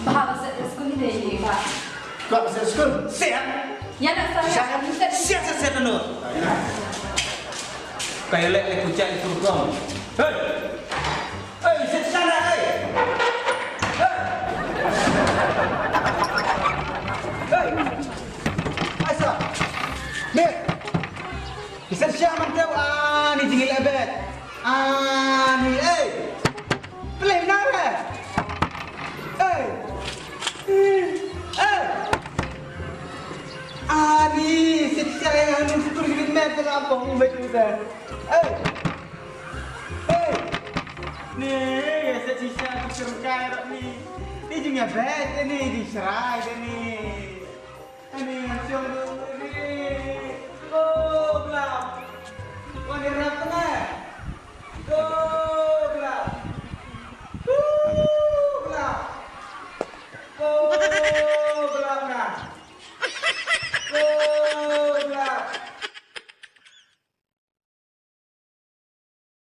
bahasa sekolah ni Pak. Kau bisa sekolah? Siap. Ya nak saya. Siap dulu. Kayak lek kucing itu kau. Hei, hei, sana, hei. Hei, Aisyah. Nih, bisa siapa mantap? Ni tinggal abad. Ni, hei. Pelih nara. Hei, hei. Ni, siapa yang nusul gini macam apa? Umbat kita. Hei. Hei. Nih, sisa dicurkai ni. Ni juga bed ni diserai ni. Ini macam ni. Oh, gelap. Wangi rap na. Oh, gelap. Gelap. Oh.